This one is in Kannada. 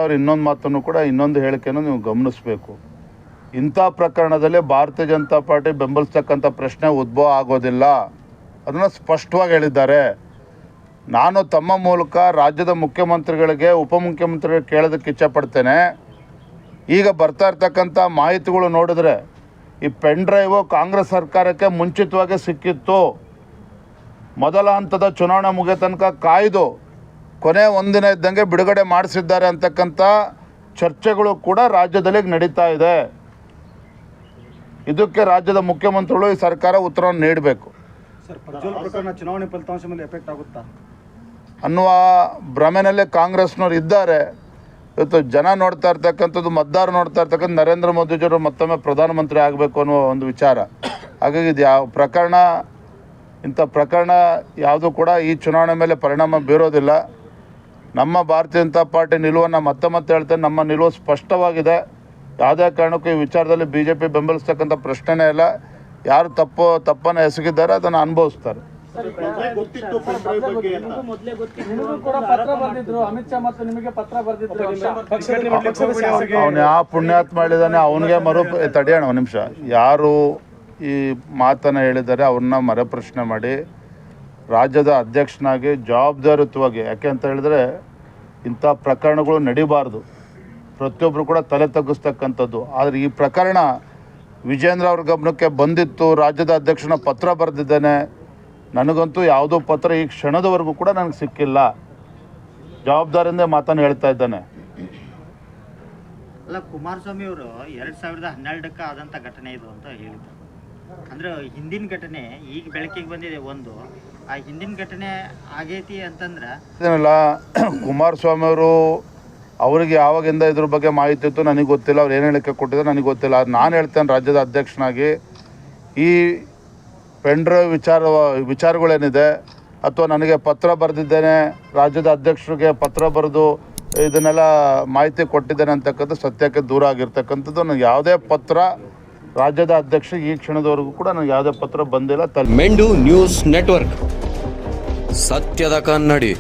ಅವ್ರು ಇನ್ನೊಂದು ಮಾತನ್ನು ಕೂಡ ಇನ್ನೊಂದು ಹೇಳಿಕೆಯನ್ನು ನೀವು ಗಮನಿಸಬೇಕು. ಇಂಥ ಪ್ರಕರಣದಲ್ಲಿ ಭಾರತೀಯ ಜನತಾ ಪಾರ್ಟಿ ಬೆಂಬಲಿಸ್ತಕ್ಕಂಥ ಪ್ರಶ್ನೆ ಉದ್ಭವ ಆಗೋದಿಲ್ಲ, ಅದನ್ನು ಸ್ಪಷ್ಟವಾಗಿ ಹೇಳಿದ್ದಾರೆ. ನಾನು ತಮ್ಮ ಮೂಲಕ ರಾಜ್ಯದ ಮುಖ್ಯಮಂತ್ರಿಗಳಿಗೆ ಉಪಮುಖ್ಯಮಂತ್ರಿಗಳಿಗೆ ಕೇಳೋದಕ್ಕೆ ಇಚ್ಛೆಪಡ್ತೇನೆ. ಈಗ ಬರ್ತಾ ಇರ್ತಕ್ಕಂಥ ಮಾಹಿತಿಗಳು ನೋಡಿದ್ರೆ ಈ ಪೆನ್ ಡ್ರೈವು ಕಾಂಗ್ರೆಸ್ ಸರ್ಕಾರಕ್ಕೆ ಮುಂಚಿತವಾಗಿ ಸಿಕ್ಕಿತ್ತು. ಮೊದಲ ಹಂತದ ಚುನಾವಣೆ ಮುಗಿಯ ತನಕ ಕಾಯ್ದು ಕೊನೆ ಒಂದಿನ ಇದ್ದಂಗೆ ಬಿಡುಗಡೆ ಮಾಡಿಸಿದ್ದಾರೆ ಅಂತಕ್ಕಂಥ ಚರ್ಚೆಗಳು ಕೂಡ ರಾಜ್ಯದಲ್ಲಿ ನಡೀತಾ ಇದೆ. ಇದಕ್ಕೆ ರಾಜ್ಯದ ಮುಖ್ಯಮಂತ್ರಿಗಳು ಈ ಸರ್ಕಾರ ಉತ್ತರವನ್ನು ನೀಡಬೇಕು. ಚುನಾವಣೆ ಫಲಿತಾಂಶ ಮೇಲೆ ಎಫೆಕ್ಟ್ ಆಗುತ್ತಾ ಅನ್ನುವ ಭ್ರಮೆನಲ್ಲೇ ಕಾಂಗ್ರೆಸ್ನವ್ರು ಇದ್ದಾರೆ. ಇವತ್ತು ಜನ ನೋಡ್ತಾ ಇರ್ತಕ್ಕಂಥದ್ದು, ಮತದಾರರು ನೋಡ್ತಾ ಇರ್ತಕ್ಕಂಥ ನರೇಂದ್ರ ಮೋದಿಜಿಯವರು ಮತ್ತೊಮ್ಮೆ ಪ್ರಧಾನಮಂತ್ರಿ ಆಗಬೇಕು ಅನ್ನೋ ಒಂದು ವಿಚಾರ. ಹಾಗಾಗಿ ಇದು ಇಂಥ ಪ್ರಕರಣ ಯಾವುದೂ ಕೂಡ ಈ ಚುನಾವಣೆ ಮೇಲೆ ಪರಿಣಾಮ ಬೀರೋದಿಲ್ಲ. ನಮ್ಮ ಭಾರತೀಯ ಜನತಾ ಪಾರ್ಟಿ ನಿಲುವನ್ನು ಮತ್ತೆ ಹೇಳ್ತೇನೆ, ನಮ್ಮ ನಿಲುವು ಸ್ಪಷ್ಟವಾಗಿದೆ. ಯಾವುದೇ ಕಾರಣಕ್ಕೂ ಈ ವಿಚಾರದಲ್ಲಿ BJP ಬೆಂಬಲಿಸ್ತಕ್ಕಂಥ ಪ್ರಶ್ನೆನೇ ಇಲ್ಲ. ಯಾರು ತಪ್ಪನ್ನು ಎಸಗಿದ್ದಾರೆ ಅದನ್ನು ಅನುಭವಿಸ್ತಾರೆ. ಅವನು ಯಾವ ಪುಣ್ಯಾತ್ಮ ಹೇಳಿದಾನೆ ಅವನಿಗೆ ತಡೆಯೋಣ ಒಂದು ನಿಮಿಷ. ಯಾರು ಈ ಮಾತನ್ನು ಹೇಳಿದ್ದಾರೆ ಅವ್ರನ್ನ ಮರುಪ್ರಶ್ನೆ ಮಾಡಿ ರಾಜ್ಯದ ಅಧ್ಯಕ್ಷನಾಗಿ ಜವಾಬ್ದಾರಿಯುತವಾಗಿ, ಯಾಕೆ ಅಂತ ಹೇಳಿದ್ರೆ ಇಂಥ ಪ್ರಕರಣಗಳು ನಡೀಬಾರ್ದು, ಪ್ರತಿಯೊಬ್ಬರು ಕೂಡ ತಲೆ ತಗ್ಗಿಸ್ತಕ್ಕಂಥದ್ದು. ಆದರೆ ಈ ಪ್ರಕರಣ ವಿಜೇಂದ್ರ ಅವ್ರ ಗಮನಕ್ಕೆ ಬಂದಿತ್ತು, ರಾಜ್ಯದ ಅಧ್ಯಕ್ಷನ ಪತ್ರ ಬರೆದಿದ್ದೇನೆ. ನನಗಂತೂ ಯಾವುದೋ ಪತ್ರ ಈ ಕ್ಷಣದವರೆಗೂ ಕೂಡ ನನಗೆ ಸಿಕ್ಕಿಲ್ಲ. ಜವಾಬ್ದಾರಿಯಿಂದ ಮಾತನ್ನು ಹೇಳ್ತಾ ಇದ್ದಾನೆ. ಅಲ್ಲ, ಕುಮಾರಸ್ವಾಮಿ ಅವರು 2012ಕ್ಕೆ ಆದಂಥ ಘಟನೆ ಇದು ಅಂತ ಹೇಳಿದ್ರು. ಅಂದ್ರೆ ಹಿಂದಿನ ಘಟನೆ ಈಗ ಬೆಳಕಿಗೆ ಬಂದಿದೆ. ಒಂದು ಆ ಹಿಂದಿನ ಘಟನೆ ಆಗೈತಿ ಅಂತಂದ್ರೆ ಏನಲ್ಲ, ಕುಮಾರಸ್ವಾಮಿ ಅವರು ಅವರಿಗೆ ಯಾವಾಗಿಂದ ಇದ್ರ ಬಗ್ಗೆ ಮಾಹಿತಿ ಇತ್ತು ನನಗೆ ಗೊತ್ತಿಲ್ಲ. ಅವ್ರು ಏನು ಹೇಳಿಕೆ ಕೊಟ್ಟಿದ್ದಾರೆ ನನಗೆ ಗೊತ್ತಿಲ್ಲ. ನಾನು ಹೇಳ್ತೇನೆ, ರಾಜ್ಯದ ಅಧ್ಯಕ್ಷನಾಗಿ ಈ ಪೆನ್ ಡ್ರೈವ್ ವಿಚಾರಗಳೇನಿದೆ ಅಥವಾ ನನಗೆ ಪತ್ರ ಬರೆದಿದ್ದೇನೆ, ರಾಜ್ಯದ ಅಧ್ಯಕ್ಷರಿಗೆ ಪತ್ರ ಬರೆದು ಇದನ್ನೆಲ್ಲ ಮಾಹಿತಿ ಕೊಟ್ಟಿದ್ದೇನೆ ಅಂತಕ್ಕಂಥ ಸತ್ಯಕ್ಕೆ ದೂರ ಆಗಿರ್ತಕ್ಕಂಥದ್ದು. ನನಗೆ ಯಾವುದೇ ಪತ್ರ ರಾಜ್ಯದ ಅಧ್ಯಕ್ಷ ಈ ಕ್ಷಣದವರೆಗೂ ಕೂಡ ನನಗೆ ಯಾವುದೇ ಪತ್ರ ಬಂದಿಲ್ಲ. ಮೆಂಡು ನ್ಯೂಸ್ ನೆಟ್ವರ್ಕ್, ಸತ್ಯದ ಕನ್ನಡಿ.